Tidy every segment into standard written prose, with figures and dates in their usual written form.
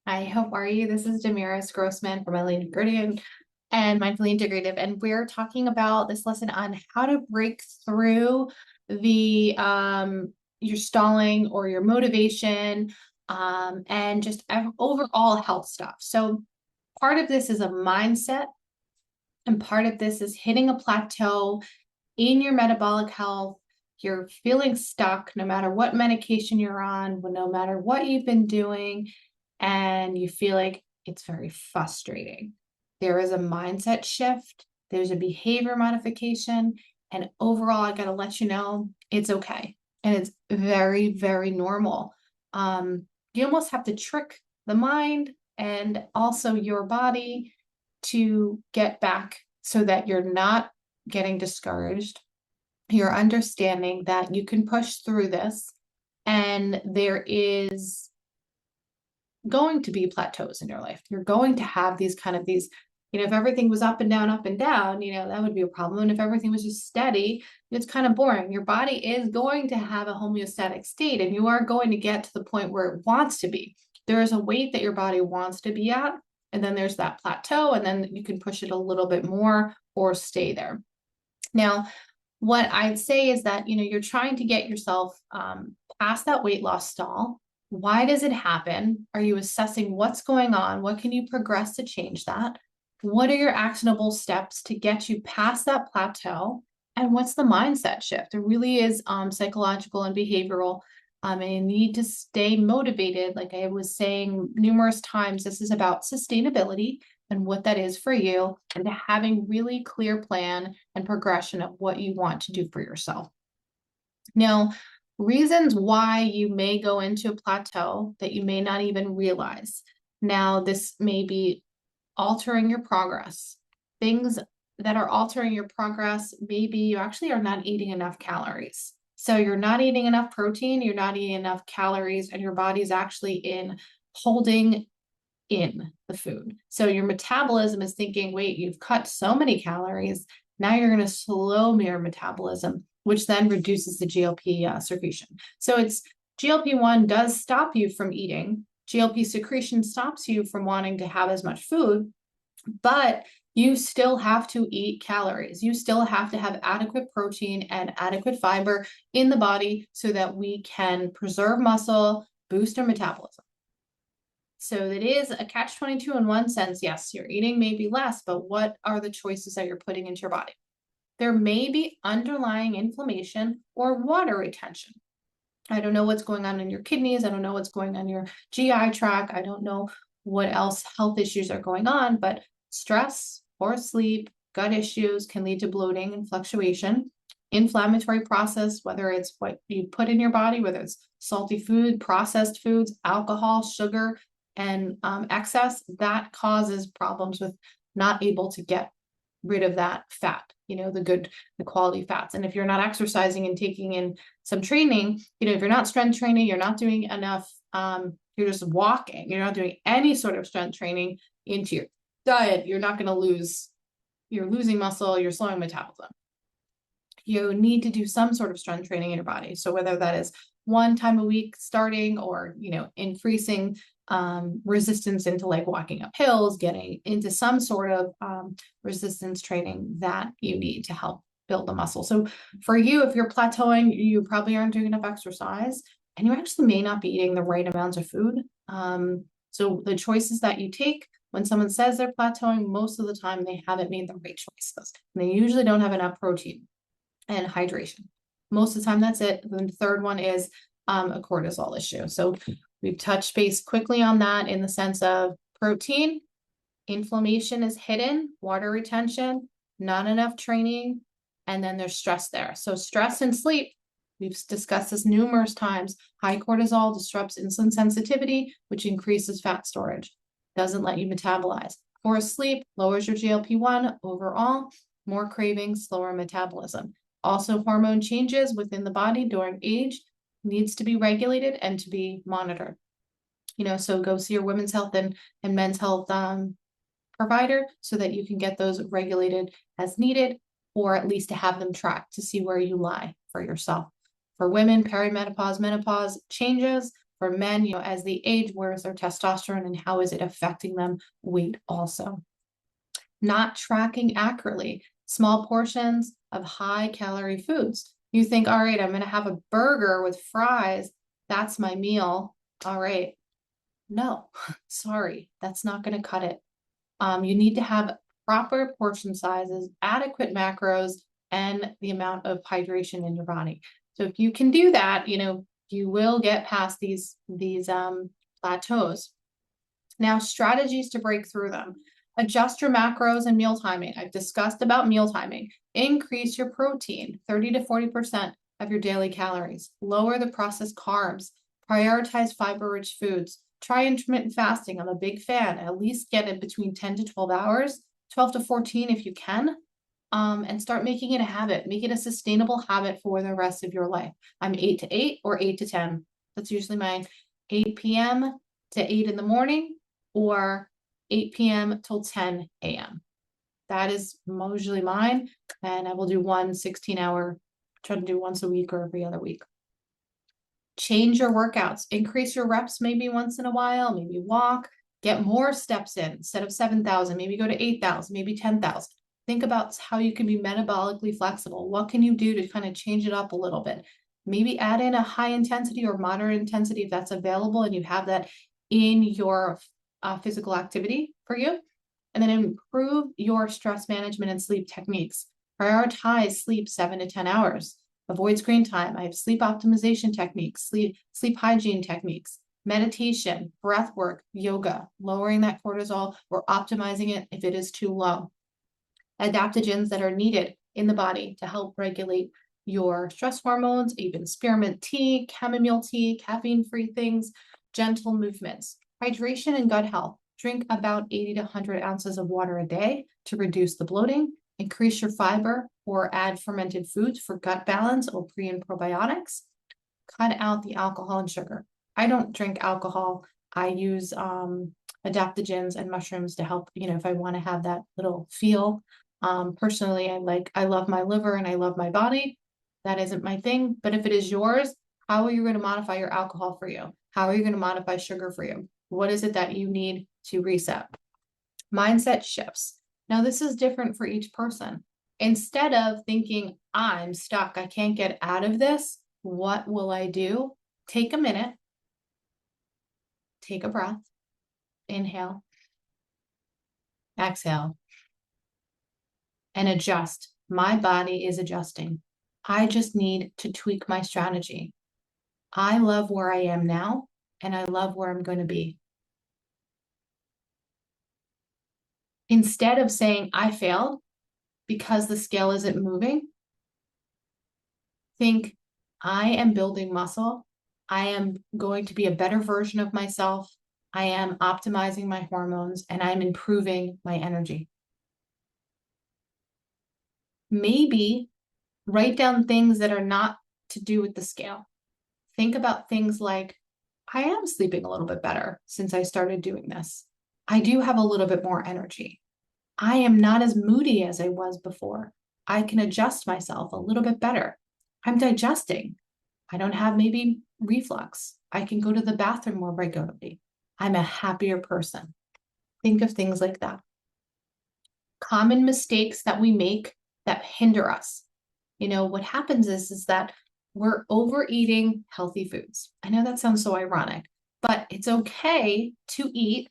Hi, how are you? This is Damaris Grossman from Integrative and Mindfully Integrative, and we're talking about this lesson on how to break through the your stalling or your motivation and just overall health stuff. So part of this is a mindset, and part of this is hitting a plateau in your metabolic health. You're feeling stuck no matter what medication you're on, no matter what you've been doing, and you feel like it's very frustrating. There is a mindset shift, there's a behavior modification, and overall, I got to let you know it's okay. And it's very, very normal. You almost have to trick the mind and also your body to get back so that you're not getting discouraged. You're understanding that you can push through this, and there is going to be plateaus in your life. You're going to have these, if everything was up and down, that would be a problem. And if everything was just steady, it's kind of boring. Your body is going to have a homeostatic state, and you are going to get to the point where it wants to be. There is a weight that your body wants to be at, and then there's that plateau, and then you can push it a little bit more or stay there. Now, what I'd say is that, you're trying to get yourself past that weight loss stall. Why does it happen? Are you assessing what's going on? What can you progress to change that? What are your actionable steps to get you past that plateau? And what's the mindset shift? It really is psychological and behavioral. And you need to stay motivated. Like I was saying numerous times, this is about sustainability and what that is for you, and having really clear plan and progression of what you want to do for yourself. Now, reasons why you may go into a plateau that you may not even realize. Now, this may be altering your progress. Things that are altering your progress, maybe you actually are not eating enough calories. So you're not eating enough protein, you're not eating enough calories, and your body's actually in holding in the food. So your metabolism is thinking, wait, you've cut so many calories. Now you're going to slow your metabolism, which then reduces the GLP secretion. So it's GLP-1 does stop you from eating. GLP secretion stops you from wanting to have as much food, but you still have to eat calories. You still have to have adequate protein and adequate fiber in the body so that we can preserve muscle, boost our metabolism. So it is a catch-22 in one sense. Yes, you're eating maybe less, but what are the choices that you're putting into your body? There may be underlying inflammation or water retention. I don't know what's going on in your kidneys. I don't know what's going on in your GI tract. I don't know what else health issues are going on, but stress, poor sleep, gut issues can lead to bloating and fluctuation. Inflammatory process, whether it's what you put in your body, whether it's salty food, processed foods, alcohol, sugar, and excess, that causes problems with not able to get rid of that fat, the quality fats. And if you're not exercising and taking in some training, if you're not strength training, you're not doing enough, you're just walking, you're not doing any sort of strength training into your diet, you're not going to you're losing muscle, you're slowing metabolism. You need to do some sort of strength training in your body. So whether that is one time a week starting, or, increasing resistance into like walking up hills, getting into some sort of resistance training that you need to help build the muscle. So for you, if you're plateauing, you probably aren't doing enough exercise, and you actually may not be eating the right amounts of food. So the choices that you take when someone says they're plateauing, most of the time they haven't made the right choices. And they usually don't have enough protein and hydration. Most of the time, that's it. Then the third one is a cortisol issue. So we've touched base quickly on that in the sense of protein, inflammation is hidden, water retention, not enough training, and then there's stress there. So stress and sleep, we've discussed this numerous times. High cortisol disrupts insulin sensitivity, which increases fat storage, doesn't let you metabolize. Poor sleep lowers your GLP-1 overall, more cravings, slower metabolism. Also, hormone changes within the body during age needs to be regulated and to be monitored. So go see your women's health and men's health provider so that you can get those regulated as needed, or at least to have them tracked to see where you lie for yourself. For women, perimenopause, menopause changes. For men, as they age, where's their testosterone and how is it affecting them? Weight also. Not tracking accurately. Small portions of high calorie foods. You think, all right, I'm going to have a burger with fries. That's my meal. All right. No, sorry, that's not going to cut it. You need to have proper portion sizes, adequate macros, and the amount of hydration in your body. So if you can do that, you will get past these plateaus. Now, strategies to break through them. Adjust your macros and meal timing. I've discussed about meal timing. Increase your protein, 30 to 40% of your daily calories. Lower the processed carbs. Prioritize fiber-rich foods. Try intermittent fasting. I'm a big fan. At least get it between 10 to 12 hours, 12 to 14 if you can, and start making it a habit. Make it a sustainable habit for the rest of your life. I'm 8 to 8 or 8 to 10. That's usually mine. 8 p.m. to 8 in the morning or 8 p.m. till 10 a.m. That is usually mine. And I will do one 16-hour, try to do once a week or every other week. Change your workouts, increase your reps maybe once in a while, maybe walk, get more steps in. Instead of 7,000, maybe go to 8,000, maybe 10,000. Think about how you can be metabolically flexible. What can you do to kind of change it up a little bit? Maybe add in a high intensity or moderate intensity if that's available and you have that in your physical activity for you. And then improve your stress management and sleep techniques. Prioritize sleep 7 to 10 hours. Avoid screen time. I have sleep optimization techniques, sleep hygiene techniques, meditation, breath work, yoga, lowering that cortisol or optimizing it if it is too low. Adaptogens that are needed in the body to help regulate your stress hormones, even spearmint tea, chamomile tea, caffeine-free things, gentle movements. Hydration and gut health. Drink about 80 to 100 ounces of water a day to reduce the bloating. Increase your fiber or add fermented foods for gut balance or pre and probiotics. Cut out the alcohol and sugar. I don't drink alcohol. I use adaptogens and mushrooms to help, if I want to have that little feel. Personally, I love my liver and I love my body. That isn't my thing. But if it is yours, how are you going to modify your alcohol for you? How are you going to modify sugar for you? What is it that you need to reset? Mindset shifts. Now, this is different for each person. Instead of thinking, I'm stuck, I can't get out of this, what will I do? Take a minute, take a breath, inhale, exhale, and adjust. My body is adjusting. I just need to tweak my strategy. I love where I am now, and I love where I'm going to be. Instead of saying I failed because the scale isn't moving, think I am building muscle. I am going to be a better version of myself. I am optimizing my hormones and I'm improving my energy. Maybe write down things that are not to do with the scale. Think about things like, I am sleeping a little bit better since I started doing this. I do have a little bit more energy. I am not as moody as I was before. I can adjust myself a little bit better. I'm digesting. I don't have maybe reflux. I can go to the bathroom more regularly. I'm a happier person. Think of things like that. Common mistakes that we make that hinder us. What happens is that we're overeating healthy foods. I know that sounds so ironic, but it's okay to eat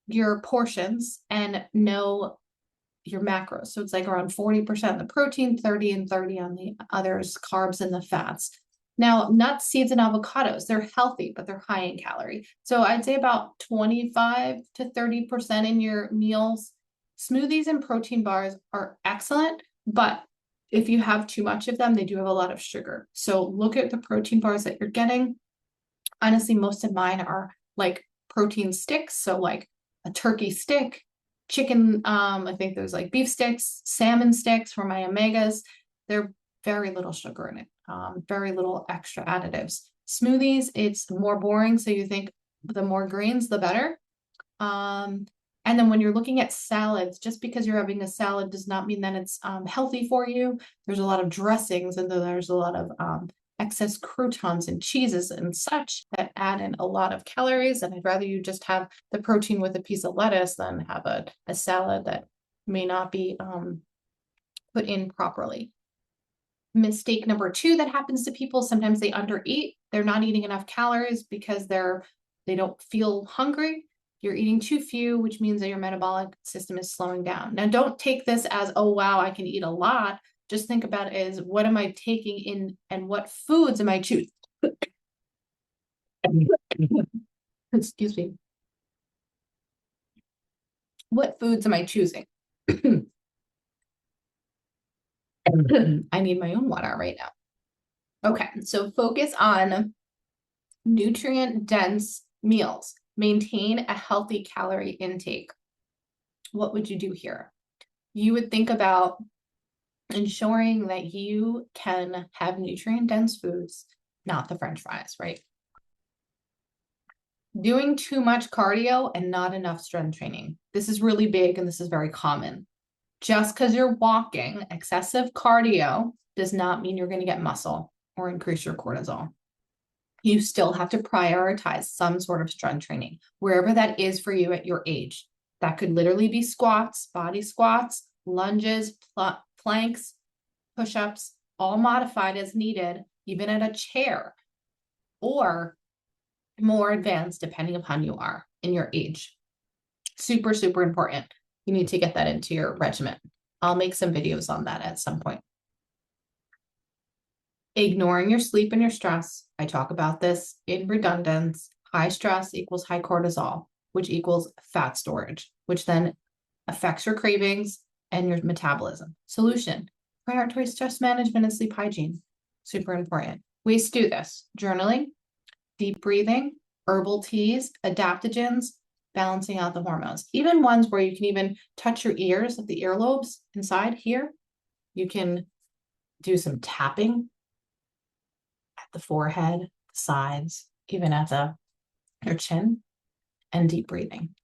your portions and know your macros. So it's like around 40% the protein, 30 and 30 on the others, carbs and the fats. Now, nuts, seeds, and avocados, they're healthy, but they're high in calorie. So I'd say about 25 to 30% in your meals. Smoothies and protein bars are excellent, but if you have too much of them, they do have a lot of sugar. So look at the protein bars that you're getting. Honestly, most of mine are like protein sticks. So like a turkey stick, chicken, I think there's like beef sticks, salmon sticks for my omegas. They're very little sugar in it, very little extra additives. Smoothies, it's more boring. So you think the more greens, the better. And then when you're looking at salads, just because you're having a salad does not mean that it's healthy for you. There's a lot of dressings and then there's a lot of excess croutons and cheeses and such that add in a lot of calories. And I'd rather you just have the protein with a piece of lettuce than have a salad that may not be put in properly. Mistake number 2 that happens to people, sometimes they undereat. They're not eating enough calories because they don't feel hungry. You're eating too few, which means that your metabolic system is slowing down. Now, don't take this as, oh, wow, I can eat a lot. Just think about it as, what am I taking in and what foods am I choosing? Excuse me. What foods am I choosing? I need my own water right now. Okay, so focus on nutrient-dense meals. Maintain a healthy calorie intake. What would you do here? You would think about ensuring that you can have nutrient-dense foods, not the French fries, right? Doing too much cardio and not enough strength training. This is really big and this is very common. Just because you're walking, excessive cardio does not mean you're going to get muscle or increase your cortisol. You still have to prioritize some sort of strength training, wherever that is for you at your age. That could literally be squats, body squats, lunges, planks, push-ups, all modified as needed, even at a chair, or more advanced depending upon you are in your age. Super, super important. You need to get that into your regimen. I'll make some videos on that at some point. Ignoring your sleep and your stress. I talk about this in redundance. High stress equals high cortisol, which equals fat storage, which then affects your cravings and your metabolism. Solution: prioritize stress management and sleep hygiene. Super important. Ways to do this: journaling, deep breathing, herbal teas, adaptogens, balancing out the hormones. Even ones where you can even touch your ears, the earlobes inside here. You can do some tapping at the forehead, the sides, even at your chin, and deep breathing.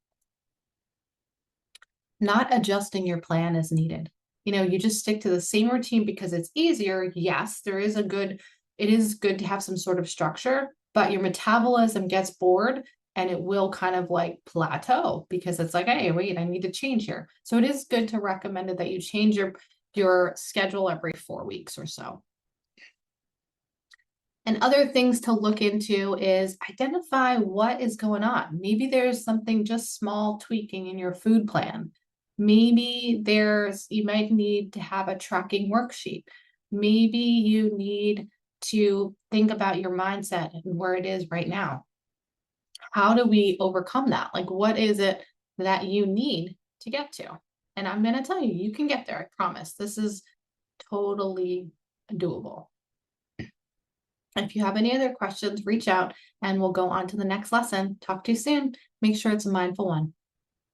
Not adjusting your plan as needed. You just stick to the same routine because it's easier. Yes, it is good to have some sort of structure, but your metabolism gets bored and it will kind of like plateau because it's like, hey, wait, I need to change here. So it is good to recommend it that you change your schedule every 4 weeks or so. And other things to look into is identify what is going on. Maybe there's something just small tweaking in your food plan. Maybe you might need to have a tracking worksheet. Maybe you need to think about your mindset and where it is right now. How do we overcome that? Like, what is it that you need to get to? And I'm going to tell you, you can get there. I promise. This is totally doable. If you have any other questions, reach out and we'll go on to the next lesson. Talk to you soon. Make sure it's a mindful one.